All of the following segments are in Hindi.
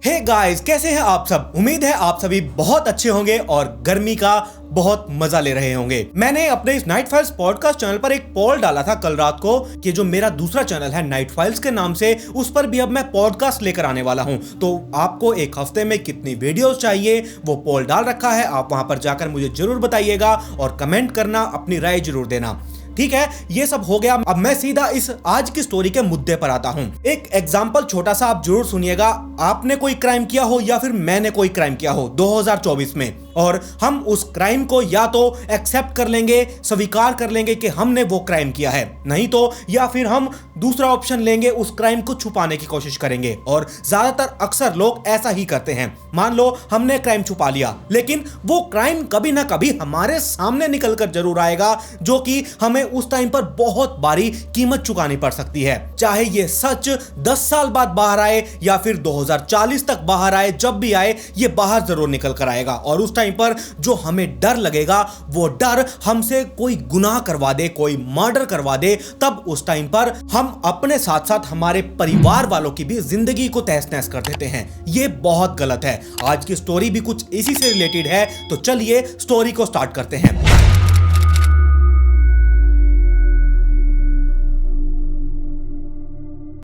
हे गाइस, कैसे हैं आप सब। उम्मीद है आप सभी बहुत अच्छे होंगे और गर्मी का बहुत मजा ले रहे होंगे। मैंने अपने इस नाइट फाइल्स पॉडकास्ट चैनल पर एक पोल डाला था कल रात को कि जो मेरा दूसरा चैनल है नाइट फाइल्स के नाम से, उस पर भी अब मैं पॉडकास्ट लेकर आने वाला हूं। तो आपको एक हफ्ते में कितनी वीडियोस चाहिए वो पोल डाल रखा है, आप वहां पर जाकर मुझे जरूर बताइएगा और कमेंट करना, अपनी राय जरूर देना। ठीक है, ये सब हो गया। अब मैं सीधा इस आज की स्टोरी के मुद्दे पर आता हूं। एक एग्जांपल छोटा सा आप जरूर सुनिएगा। आपने कोई क्राइम किया हो या फिर मैंने कोई क्राइम किया हो 2024 में, और हम उस क्राइम को या तो एक्सेप्ट कर लेंगे, स्वीकार कर लेंगे कि हमने वो क्राइम किया है, नहीं तो या फिर हम दूसरा ऑप्शन लेंगे, उस क्राइम को छुपाने की कोशिश करेंगे। और ज्यादातर अक्सर लोग ऐसा ही करते हैं। मान लो हमने क्राइम छुपा लिया, लेकिन वो क्राइम कभी ना कभी हमारे सामने निकल कर जरूर आएगा, जो कि हमें उस टाइम पर बहुत भारी कीमत चुकानी पड़ सकती है। चाहे ये सच 10 साल बाद बाहर आए या फिर 2040 तक बाहर आए, जब भी आए ये बाहर जरूर निकल कर आएगा। और उस टाइम पर जो हमें डर लगेगा, वो डर हमसे कोई गुनाह करवा दे, कोई मर्डर करवा दे, तब उस टाइम पर हम अपने साथ साथ हमारे परिवार वालों की भी जिंदगी को तहस नहस कर देते हैं। ये बहुत गलत है। आज की स्टोरी भी कुछ इसी से रिलेटेड है, तो चलिए स्टोरी को स्टार्ट करते हैं।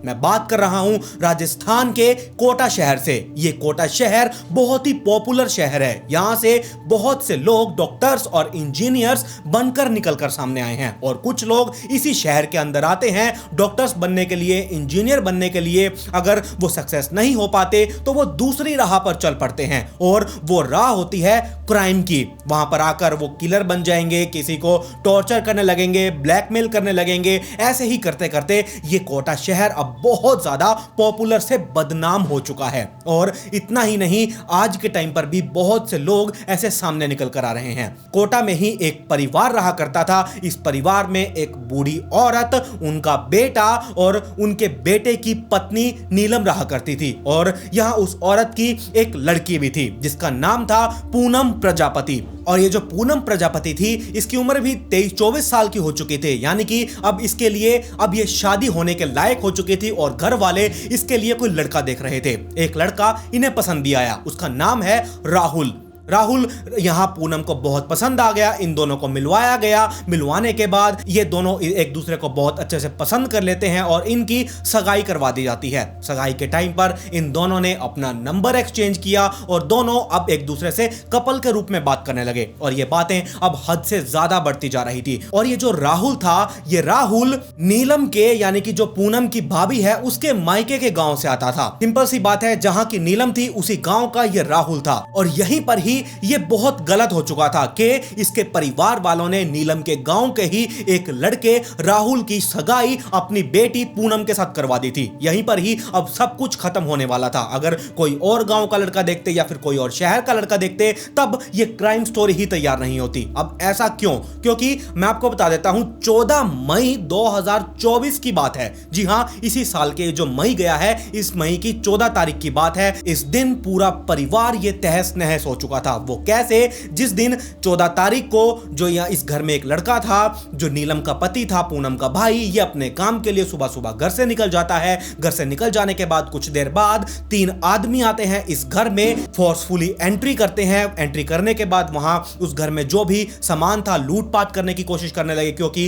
मैं बात कर रहा हूं राजस्थान के कोटा शहर से। ये कोटा शहर बहुत ही पॉपुलर शहर है। यहां से बहुत से लोग डॉक्टर्स और इंजीनियर्स बनकर निकलकर सामने आए हैं, और कुछ लोग इसी शहर के अंदर आते हैं डॉक्टर्स बनने के लिए, इंजीनियर बनने के लिए। अगर वो सक्सेस नहीं हो पाते तो वो दूसरी राह पर चल पड़ते हैं, और वो राह होती है क्राइम की। वहां पर आकर वो किलर बन जाएंगे, किसी को टॉर्चर करने लगेंगे, ब्लैकमेल करने लगेंगे। ऐसे ही करते करते ये कोटा शहर अब बहुत ज्यादा पॉपुलर से बदनाम हो चुका है। और इतना ही नहीं, आज के टाइम पर भी बहुत से लोग ऐसे सामने निकल कर आ रहे हैं। कोटा में ही एक परिवार रहा करता था। इस परिवार में एक बूढ़ी औरत, उनका बेटा और उनके बेटे की पत्नी नीलम रहा करती थी। और यहां उस औरत की एक लड़की भी थी जिसका नाम था पूनम प्रजापति। और ये जो पूनम प्रजापति थी, इसकी उम्र भी 23-24 साल की हो चुकी थी, यानी कि अब इसके लिए अब ये शादी होने के लायक हो चुकी थी। और घर वाले इसके लिए कोई लड़का देख रहे थे। एक लड़का इन्हें पसंद भी आया, उसका नाम है राहुल। राहुल यहां पूनम को बहुत पसंद आ गया। इन दोनों को मिलवाया गया। मिलवाने के बाद ये दोनों एक दूसरे को बहुत अच्छे से पसंद कर लेते हैं और इनकी सगाई करवा दी जाती है। सगाई के टाइम पर इन दोनों ने अपना नंबर एक्सचेंज किया और दोनों अब एक दूसरे से कपल के रूप में बात करने लगे। और ये बातें अब हद से ज्यादा बढ़ती जा रही थी। और ये जो राहुल था, ये राहुल नीलम के, यानी कि जो पूनम की भाभी है, उसके मायके के गांव से आता था। सिंपल सी बात है, जहां की नीलम थी उसी गांव का ये राहुल था। और यहीं पर ही ये बहुत गलत हो चुका था कि इसके परिवार वालों ने नीलम के गांव के ही एक लड़के राहुल की सगाई अपनी बेटी पूनम के साथ करवा दी थी। यहीं पर ही अब सब कुछ खत्म होने वाला था। अगर कोई और गांव का लड़का देखते या फिर कोई और शहर का लड़का देखते, तब ये क्राइम स्टोरी ही तैयार नहीं होती। अब ऐसा क्यों? क्योंकि मैं आपको बता देता हूं, 14 मई 2024 की बात है। जी हां, इसी साल के जो मई गया है, इस मई की 14 तारीख की बात है। इस दिन पूरा परिवार ये तहस नहस हो चुका था। वो कैसे? जिस दिन 14 तारीख को जो यहाँ इस घर में एक लड़का था, जो नीलम का पति था, पूनम का भाई, ये अपने काम के लिए सुबह सुबह घर से निकल जाता है। घर से निकल जाने के बाद कुछ देर बाद 3 आदमी आते हैं इस घर में, फोर्सफुली एंट्री करते हैं। एंट्री करने के बाद वहां उस घर में जो भी सामान था लूटपाट करने की कोशिश करने लगे, क्योंकि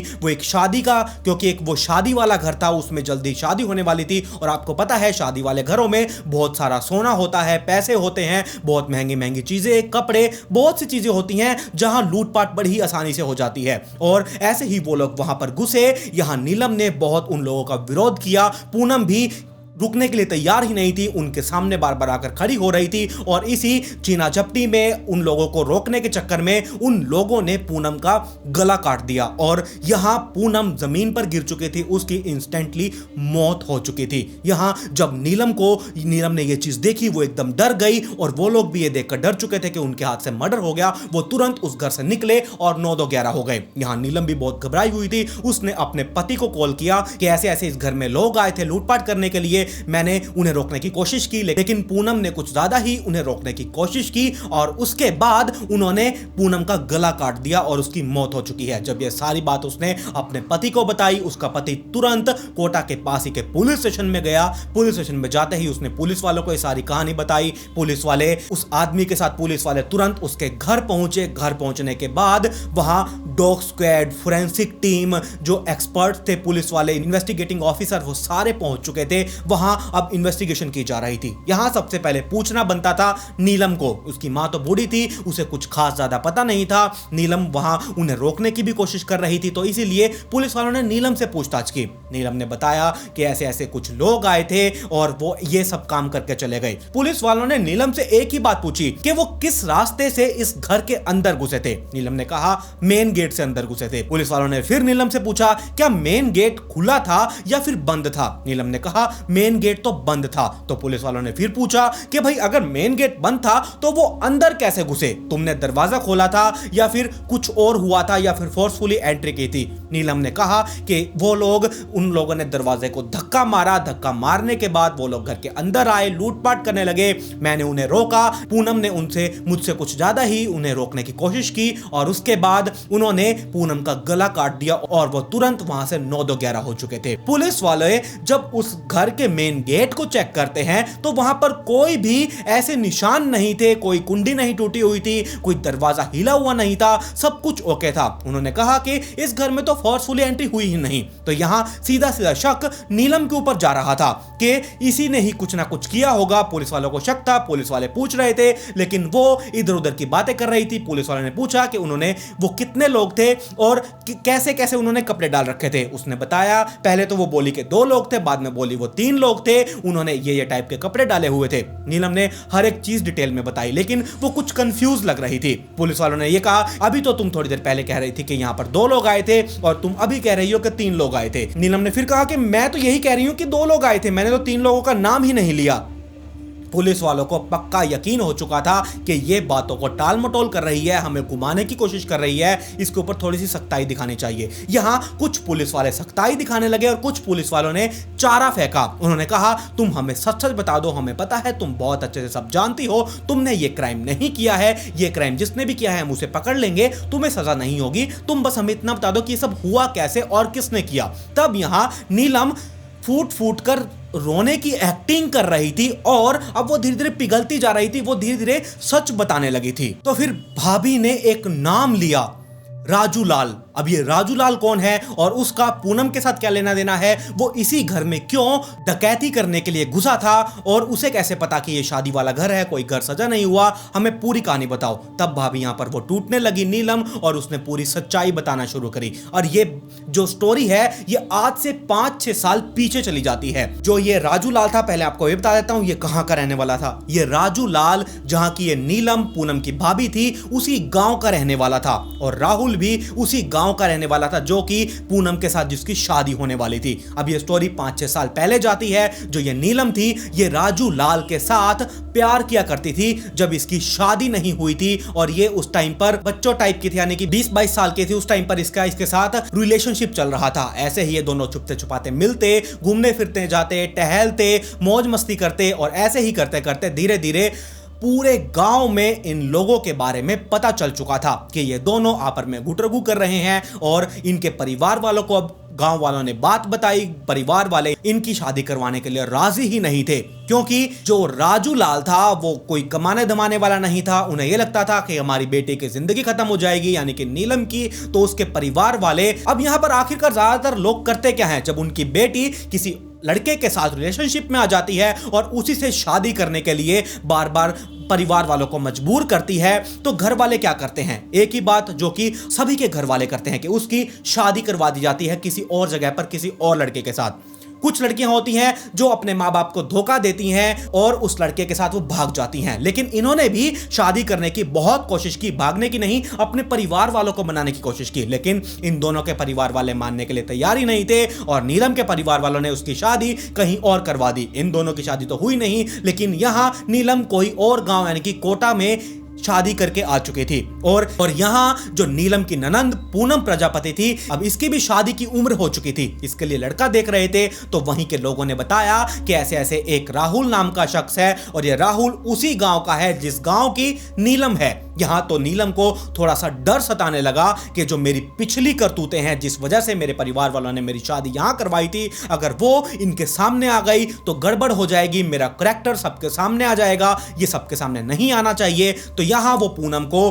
वो शादी वाला घर था, उसमें जल्दी शादी होने वाली थी। और आपको पता है, शादी वाले घरों में बहुत सारा सोना होता है, पैसे होते हैं, बहुत महंगी महंगी चीजें, कपड़े, बहुत सी चीजें होती हैं जहां लूटपाट बड़ी आसानी से हो जाती है। और ऐसे ही वो लोग वहां पर घुसे। यहां नीलम ने बहुत उन लोगों का विरोध किया। पूनम भी रुकने के लिए तैयार ही नहीं थी, उनके सामने बार बार आकर खड़ी हो रही थी। और इसी चीना झपटी में उन लोगों को रोकने के चक्कर में उन लोगों ने पूनम का गला काट दिया। और यहां पूनम जमीन पर गिर चुकी थी, उसकी इंस्टेंटली मौत हो चुकी थी। यहां जब नीलम ने यह चीज देखी, वो एकदम डर गई। और वो लोग भी ये देखकर डर चुके थे कि उनके हाथ से मर्डर हो गया। वो तुरंत उस घर से निकले और 9-2-11 हो गए। यहां नीलम भी बहुत घबराई हुई थी। उसने अपने पति को कॉल किया कि ऐसे ऐसे इस घर में लोग आए थे लूटपाट करने के लिए, मैंने उन्हें रोकने की कोशिश की, लेकिन पूनम ने कुछ ज्यादा ही उन्हें रोकने की कोशिश की और उसके बाद उन्होंने पूनम का गला काट दिया और उसकी मौत हो चुकी है। जब यह सारी बात उसने अपने पति को बताई, उसका पति तुरंत कोटा के पास ही के पुलिस स्टेशन में गया। पुलिस स्टेशन में जाते ही उसने पुलिस वालों को यह सारी कहानी बताई। पुलिस वाले उस आदमी के साथ पुलिस वाले तुरंत उसके घर पहुंचे। घर पहुंचने के बाद वहां डॉग स्क्वाड, फोरेंसिक टीम, जो एक्सपर्ट थे, पुलिस वाले, इन्वेस्टिगेटिंग ऑफिसर, वो सारे पहुंच चुके थे। वहां अब इन्वेस्टिगेशन की जा रही थी। यहां सबसे पहले पूछना बनता था नीलम को। उसकी मां तो बूढ़ी थी, उसे कुछ खास ज्यादा पता नहीं था। नीलम वहां उन्हें रोकने की भी कोशिश कर रही थी, तो इसीलिए पुलिस वालों ने नीलम से पूछताछ की। नीलम ने बताया कि ऐसे ऐसे कुछ लोग आए थे और वो ये सब काम करके चले गए। पुलिस वालों ने नीलम से एक ही बात पूछी कि वो किस रास्ते से इस घर के अंदर घुसे थे। नीलम ने कहा मेन गेट से अंदर घुसे थे। पुलिस वालों ने फिर नीलम से पूछा क्या मेन गेट खुला था या फिर बंद था। नीलम ने कहा मेन गेट तो बंद था। तो पुलिस वालों ने फिर पूछा कि भाई अगर मेन गेट बंद था तो वो अंदर कैसे घुसे, तुमने दरवाजा खोला था या फिर कुछ और हुआ था या फिर फोर्सफुली एंट्री की थी। नीलम ने कहा कि वो लोग, उन लोगों ने दरवाजे को धक्का मारा। धक्का मारने के बाद वो लोग घर के अंदर आए, लूटपाट करने लगे। मैंने उन्हें रोका। पूनम ने मुझसे कुछ ज्यादा ही उन्हें रोकने की कोशिश की और उसके बाद उन्होंने पूनम का गला काट दिया और वो तुरंत वहां से 9-11 हो चुके थे। पुलिस वाले जब उस घर के मेन गेट को चेक करते हैं तो वहां पर कोई भी ऐसे निशान नहीं थे, कोई कुंडी नहीं टूटी हुई थी, कोई दरवाजा हिला हुआ नहीं था, सब कुछ ओके था। उन्होंने कहा कि इस घर में तो फोर्सफुली एंट्री हुई ही नहीं। तो यहां सीधा सीधा शक नीलम के ऊपर जा रहा था कि इसी ने ही कुछ ना कुछ किया होगा। पुलिस वालों को शक था। पुलिस वाले पूछ रहे थे लेकिन वो इधर उधर की बातें कर रही थी। पुलिस वालों ने पूछा कि वो कितने लोग थे और कैसे कैसे उन्होंने कपड़े डाल रखे थे। उसने बताया, पहले तो वो बोली कि 2 लोग थे, बाद में बोली वो 3 लोग थे, उन्होंने ये टाइप के कपड़े डाले हुए थे। नीलम ने हर एक चीज डिटेल में बताई, लेकिन वो कुछ कंफ्यूज लग रही थी। पुलिस वालों ने ये कहा अभी तो तुम थोड़ी देर पहले कह रही थी कि यहां पर 2 लोग आए थे और तुम अभी कह रही हो कि 3 लोग आए थे। नीलम ने फिर कहा कि मैं तो यही कह रही हूं कि 2 लोग आए थे, मैंने तो 3 लोगों का नाम ही नहीं लिया। पुलिस वालों को पक्का यकीन हो चुका था कि ये बातों को टाल मटोल कर रही है, हमें घुमाने की कोशिश कर रही है, इसके ऊपर थोड़ी सी सख्ताई दिखानी चाहिए। यहां कुछ पुलिस वाले सख्ताई दिखाने लगे और कुछ पुलिस वालों ने चारा फेंका। उन्होंने कहा तुम हमें सच सच बता दो, हमें पता है, तुम बहुत अच्छे से सब जानती हो, तुमने ये क्राइम नहीं किया है, ये क्राइम जिसने भी किया है हम उसे पकड़ लेंगे, तुम्हें सजा नहीं होगी, तुम बस हमें इतना बता दो कि ये सब हुआ कैसे और किसने किया। तब यहां नीलम फूट फूट कर रोने की एक्टिंग कर रही थी और अब वो धीरे धीरे पिघलती जा रही थी, वो धीरे धीरे सच बताने लगी थी। तो फिर भाभी ने एक नाम लिया, राजू लाल। अब ये राजू लाल कौन है और उसका पूनम के साथ क्या लेना देना है, वो इसी घर में क्यों डकैती करने के लिए घुसा था और उसे कैसे पता कि ये शादी वाला घर है, कोई घर सजा नहीं हुआ, हमें पूरी कहानी बताओ। तब भाभी यहां पर वो टूटने लगी नीलम और उसने पूरी सच्चाई बताना शुरू करी। और ये जो स्टोरी है ये आज से 5-6 साल पीछे चली जाती है। जो ये राजू लाल था, पहले आपको ये बता देता हूं ये कहां का रहने वाला था। ये राजू लाल जहां की ये नीलम पूनम की भाभी थी, उसी गांव का रहने वाला था और राहुल भी उसी गांव का रहने वाला था जो कि पूनम के साथ जिसकी शादी होने वाली थी। अब ये स्टोरी 5-6 साल पहले जाती है। जो ये नीलम थी ये राजू लाल के साथ प्यार किया करती थी जब इसकी शादी नहीं हुई थी और ये उस टाइम पर बच्चों टाइप की थी, यानी कि 20-22 साल की थी। उस टाइम पर इसके साथ रिलेशनशिप चल रहा था। ऐसे ही ये दोनों छुपते छुपाते मिलते, घूमने फिरते जाते, टहलते, मौज मस्ती करते और ऐसे ही करते करते धीरे धीरे पूरे गांव में इन लोगों के बारे में पता चल चुका था कि ये दोनों आपस में गुटरगू कर रहे हैं और इनके परिवार वालों को अब गांव वालों ने बात बताई। परिवार वाले इनकी शादी करवाने के लिए राजी ही नहीं थे क्योंकि जो राजू लाल था वो कोई कमाने धमाने वाला नहीं था। उन्हें यह लगता था कि हमारी बेटी की जिंदगी खत्म हो जाएगी, यानी कि नीलम की। तो उसके परिवार वाले, अब यहां पर आखिरकार ज्यादातर लोग करते क्या हैं, जब उनकी बेटी किसी लड़के के साथ रिलेशनशिप में आ जाती है और उसी से शादी करने के लिए बार बार परिवार वालों को मजबूर करती है, तो घर वाले क्या करते हैं, एक ही बात जो कि सभी के घर वाले करते हैं कि उसकी शादी करवा दी जाती है किसी और जगह पर, किसी और लड़के के साथ। कुछ लड़कियां होती हैं जो अपने माँ बाप को धोखा देती हैं और उस लड़के के साथ वो भाग जाती हैं, लेकिन इन्होंने भी शादी करने की बहुत कोशिश की, भागने की नहीं, अपने परिवार वालों को मनाने की कोशिश की, लेकिन इन दोनों के परिवार वाले मानने के लिए तैयार ही नहीं थे और नीलम के परिवार वालों ने उसकी शादी कहीं और करवा दी। इन दोनों की शादी तो हुई नहीं, लेकिन यहां नीलम कोई और गांव यानी कि कोटा में शादी करके आ चुकी थी। और यहाँ जो नीलम की ननंद पूनम प्रजापति थी, अब इसकी भी शादी की उम्र हो चुकी थी। इसके लिए लड़का देख रहे थे तो वहीं के लोगों ने बताया कि ऐसे ऐसे एक राहुल नाम का शख्स है और ये राहुल उसी गांव का है जिस गांव की नीलम है। यहाँ तो नीलम को थोड़ा सा डर सताने लगा कि जो मेरी पिछली करतूतें हैं, जिस वजह से मेरे परिवार वालों ने मेरी शादी यहाँ करवाई थी, अगर वो इनके सामने आ गई तो गड़बड़ हो जाएगी, मेरा करैक्टर सबके सामने आ जाएगा, ये सबके सामने नहीं आना चाहिए। तो यहाँ वो पूनम को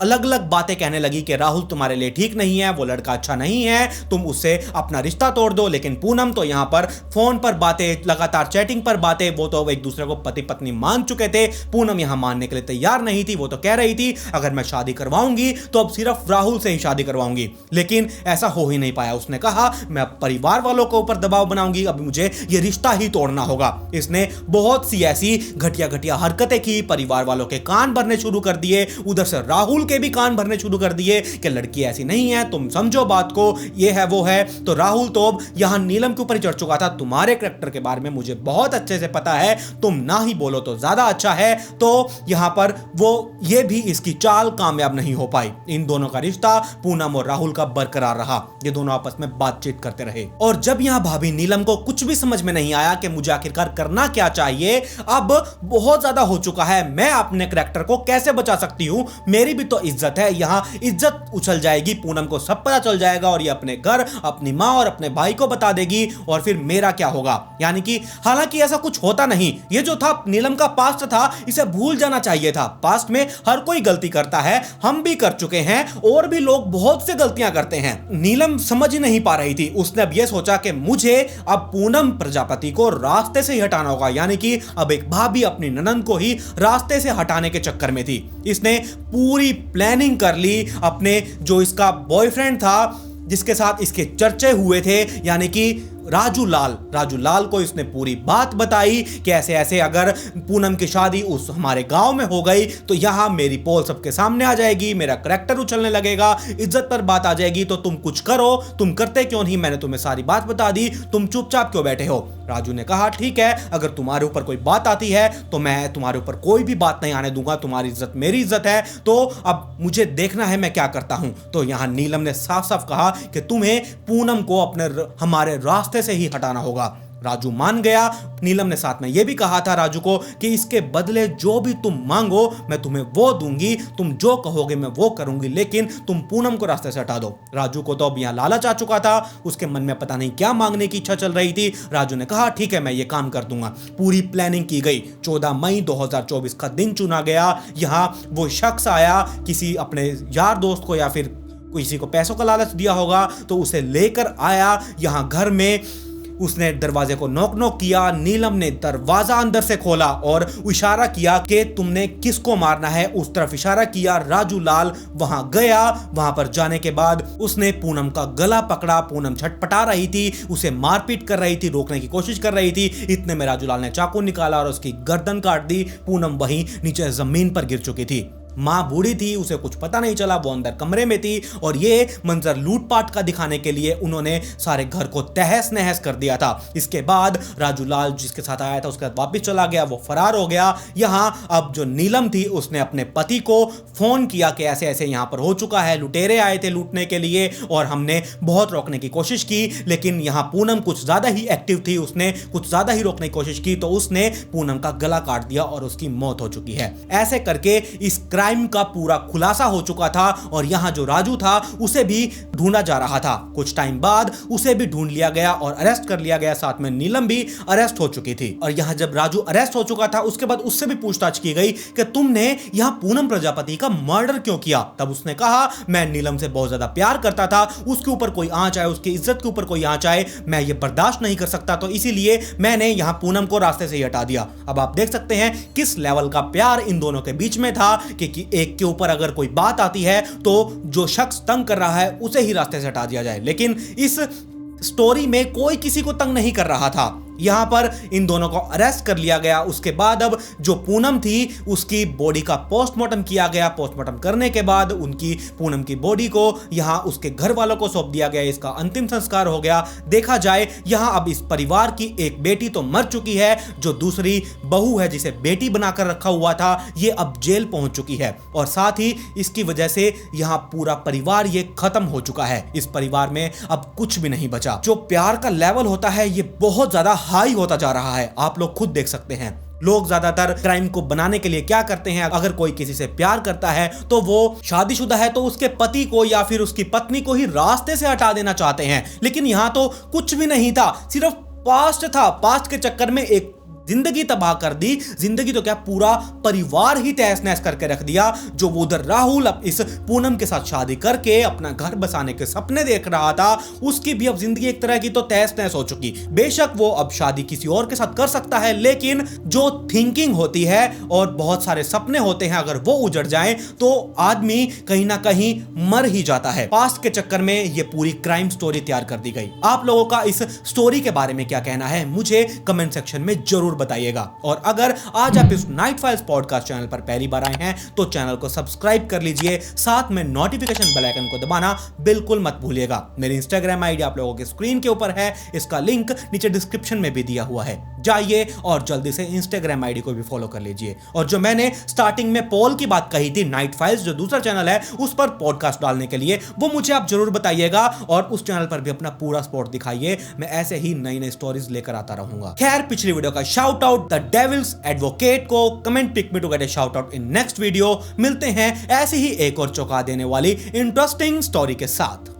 अलग अलग बातें कहने लगी कि राहुल तुम्हारे लिए ठीक नहीं है, वो लड़का अच्छा नहीं है, तुम उससे अपना रिश्ता तोड़ दो। लेकिन पूनम तो यहाँ पर फोन पर बातें, लगातार चैटिंग पर बातें, वो तो एक दूसरे को पति पत्नी मान चुके थे। पूनम यहाँ मानने के लिए तैयार नहीं थी। वो तो कह रही थी अगर मैं शादी करवाऊंगी तो अब सिर्फ राहुल से ही शादी करवाऊंगी, लेकिन ऐसा हो ही नहीं पाया। उसने कहा मैं परिवार वालों के ऊपर दबाव बनाऊंगी, अब मुझे ये रिश्ता ही तोड़ना होगा। इसने बहुत सी ऐसी घटिया घटिया हरकतें की, परिवार वालों के कान भरने शुरू कर दिए, उधर से राहुल के भी कान भरने शुरू कर दिए कि लड़की ऐसी नहीं है, तुम समझो बात को, ये है वो है। तो राहुल तो अब यहां नीलम के ऊपर ही चढ़ चुका था, तुम्हारे कैरेक्टर के बारे में मुझे बहुत अच्छे से पता है, तुम ना ही बोलो तो ज्यादा अच्छा है। तो यहां पर वो ये भी इसकी चाल कामयाब नहीं हो पाई। इन दोनों का रिश्ता पूनम और राहुल का बरकरार रहा, ये दोनों आपस में बातचीत करते रहे। और जब यहां भाभी नीलम को कुछ भी समझ में नहीं आया कि मुझे आखिरकार करना क्या चाहिए, अब बहुत ज्यादा हो चुका है, मैं अपने कैरेक्टर को कैसे बचा सकती हूं, मेरी भी तो इज्जत है, यहां इज्जत उछल जाएगी, पूनम को सब पता चल जाएगा और ये अपने घर, अपनी मां और अपने भाई को बता देगी और फिर मेरा क्या होगा। यानी कि हालांकि ऐसा कुछ होता नहीं, ये जो था नीलम का पास्ट था, इसे भूल जाना चाहिए था। पास्ट में हर कोई गलती करता है, हम भी कर चुके हैं और भी लोग बहुत से गलतियां करते हैं। नीलम समझ ही नहीं पा रही थी, उसने अब यह सोचा कि मुझे अब पूनम प्रजापति को रास्ते से ही हटाना होगा। यानी कि अब एक भाभी अपनी ननंद को ही रास्ते से हटाने के चक्कर में थी। इसने पूरी प्लानिंग कर ली, अपने जो इसका बॉयफ्रेंड था जिसके साथ इसके चर्चे हुए थे, यानी कि राजू लाल को इसने पूरी बात बताई कि ऐसे ऐसे अगर पूनम की शादी उस हमारे गांव में हो गई तो यहां मेरी पोल सबके सामने आ जाएगी, मेरा करैक्टर उछलने लगेगा, इज्जत पर बात आ जाएगी, तो तुम कुछ करो, तुम करते क्यों नहीं, मैंने तुम्हें सारी बात बता दी, तुम चुपचाप क्यों बैठे हो। राजू ने कहा ठीक है, अगर तुम्हारे ऊपर कोई बात आती है तो मैं तुम्हारे ऊपर कोई भी बात नहीं आने दूंगा, तुम्हारी इज्जत मेरी इज्जत है, तो अब मुझे देखना है मैं क्या करता हूं। तो यहां नीलम ने साफ साफ कहा कि तुम्हें पूनम को अपने हमारे रास्ते से ही हटाना होगा। राजू मान गया। नीलम ने साथ में यह भी कहा था राजू को कि इसके बदले जो भी तुम मांगो मैं तुम्हें वो दूंगी, तुम जो कहोगे मैं वो करूंगी, लेकिन तुम पूनम को रास्ते से हटा दो। राजू को तो अब यहां लालच आ चुका था, उसके मन में पता नहीं क्या मांगने की इच्छा चल रही थी। राजू ने कहा ठीक है मैं ये काम कर दूंगा। पूरी प्लानिंग की गई। 14 मई 2024 का दिन चुना गया। यहां वो शख्स आया, किसी अपने यार दोस्त को या फिर किसी को पैसों का लालच दिया होगा तो उसे लेकर आया यहां घर में। उसने दरवाजे को नॉक नॉक किया। नीलम ने दरवाजा अंदर से खोला और इशारा किया कि तुमने किसको मारना है, उस तरफ इशारा किया। राजू लाल वहां गया। वहां पर जाने के बाद उसने पूनम का गला पकड़ा। पूनम छटपटा रही थी, उसे मारपीट कर रही थी, रोकने की कोशिश कर रही थी। इतने में राजू लाल ने चाकू निकाला और उसकी गर्दन काट दी। पूनम वहीं नीचे जमीन पर गिर चुकी थी। मां बूढ़ी थी, उसे कुछ पता नहीं चला, वो अंदर कमरे में थी और ये मंजर लूटपाट का दिखाने के लिए उन्होंने सारे घर को तहस नहस कर दिया था। इसके बाद राजू लाल जिसके साथ आया था उसके बाद वापस चला गया, वो फरार हो गया। यहां अब जो नीलम थी उसने अपने पति को फोन किया कि ऐसे ऐसे यहां पर हो चुका है, लुटेरे आए थे लूटने के लिए और हमने बहुत रोकने की कोशिश की, लेकिन यहां पूनम कुछ ज्यादा ही एक्टिव थी, उसने कुछ ज्यादा ही रोकने की कोशिश की तो उसने पूनम का गला काट दिया और उसकी मौत हो चुकी है। ऐसे करके इस क्राइम का पूरा खुलासा हो चुका था और यहां जो राजू था उसे भी ढूंढा जा रहा था। कुछ टाइम बाद उसे भी ढूंढ लिया गया और अरेस्ट कर लिया गया, साथ में नीलम भी अरेस्ट हो चुकी थी। और यहां जब राजू अरेस्ट हो चुका था उसके बाद उससे भी पूछताछ की गई कि तुमने यहां पूनम प्रजापति का मर्डर क्यों किया। तब उसने कहा मैं नीलम से बहुत ज्यादा प्यार करता था, उसके ऊपर कोई आंच आए, उसकी इज्जत के ऊपर कोई आंच आए मैं ये बर्दाश्त नहीं कर सकता, तो इसीलिए मैंने यहां पूनम को रास्ते से ही हटा दिया। अब आप देख सकते हैं किस लेवल का प्यार इन दोनों के बीच में था कि एक के ऊपर अगर कोई बात आती है तो जो शख्स तंग कर रहा है उसे ही रास्ते से हटा दिया जाए। लेकिन इस स्टोरी में कोई किसी को तंग नहीं कर रहा था। यहाँ पर इन दोनों को अरेस्ट कर लिया गया। उसके बाद अब जो पूनम थी उसकी बॉडी का पोस्टमार्टम किया गया। पोस्टमार्टम करने के बाद उनकी पूनम की बॉडी को यहाँ उसके घर वालों को सौंप दिया गया। इसका अंतिम संस्कार हो गया। देखा जाए यहाँ अब इस परिवार की एक बेटी तो मर चुकी है, जो दूसरी बहू है जिसे बेटी बनाकर रखा हुआ था ये अब जेल पहुंच चुकी है और साथ ही इसकी वजह से यहाँ पूरा परिवार ये खत्म हो चुका है। इस परिवार में अब कुछ भी नहीं बचा। जो प्यार का लेवल होता है ये बहुत ज्यादा हाई होता जा रहा है। आप लोग खुद देख सकते हैं लोग ज्यादातर क्राइम को बनाने के लिए क्या करते हैं, अगर कोई किसी से प्यार करता है तो वो शादीशुदा है तो उसके पति को या फिर उसकी पत्नी को ही रास्ते से हटा देना चाहते हैं। लेकिन यहाँ तो कुछ भी नहीं था, सिर्फ पास्ट था। पास्ट के चक्कर में एक जिंदगी तबाह कर दी। जिंदगी तो क्या पूरा परिवार ही तहस नहस करके रख दिया। जो वो उधर राहुल अब इस पूनम के साथ शादी करके अपना घर बसाने के सपने देख रहा था, उसकी भी अब जिंदगी एक तरह की तो तहस नहस हो चुकी। बेशक वो अब शादी किसी और के साथ कर सकता है, लेकिन जो थिंकिंग होती है और बहुत सारे सपने होते हैं अगर वो उजड़ जाएं तो आदमी कहीं ना कहीं मर ही जाता है। पास्ट के चक्कर में ये पूरी क्राइम स्टोरी तैयार कर दी गई। आप लोगों का इस स्टोरी के बारे में क्या कहना है मुझे कमेंट सेक्शन में जरूर बताइएगा। और अगर आज आप इस नाइट फाइल्स पॉडकास्ट चैनल पर पहली बार आए हैं तो चैनल को सब्सक्राइब कर लीजिए, साथ में नोटिफिकेशन बेल आइकन को दबाना बिल्कुल मत भूलिएगा। मेरी इंस्टाग्राम आईडी आप लोगों के स्क्रीन के ऊपर है, इसका लिंक नीचे डिस्क्रिप्शन में भी दिया हुआ है। जाइए और जल्दी से इंस्टाग्राम आईडी को भी फॉलो कर लीजिए। और जो मैंने स्टार्टिंग में पोल की बात कही थी, नाइट फाइल्स जो दूसरा चैनल है उस पर पॉडकास्ट डालने के लिए, वो मुझे आप जरूर बताइएगा और उस चैनल पर भी अपना पूरा सपोर्ट दिखाइए। मैं ऐसे ही नई नई स्टोरीज लेकर आता रहूंगा। खैर, पिछली वीडियो का shout out the devil's advocate को comment pick me to get a shout out in next video. मिलते हैं ऐसे ही एक और चौंका देने वाली इंटरेस्टिंग स्टोरी के साथ।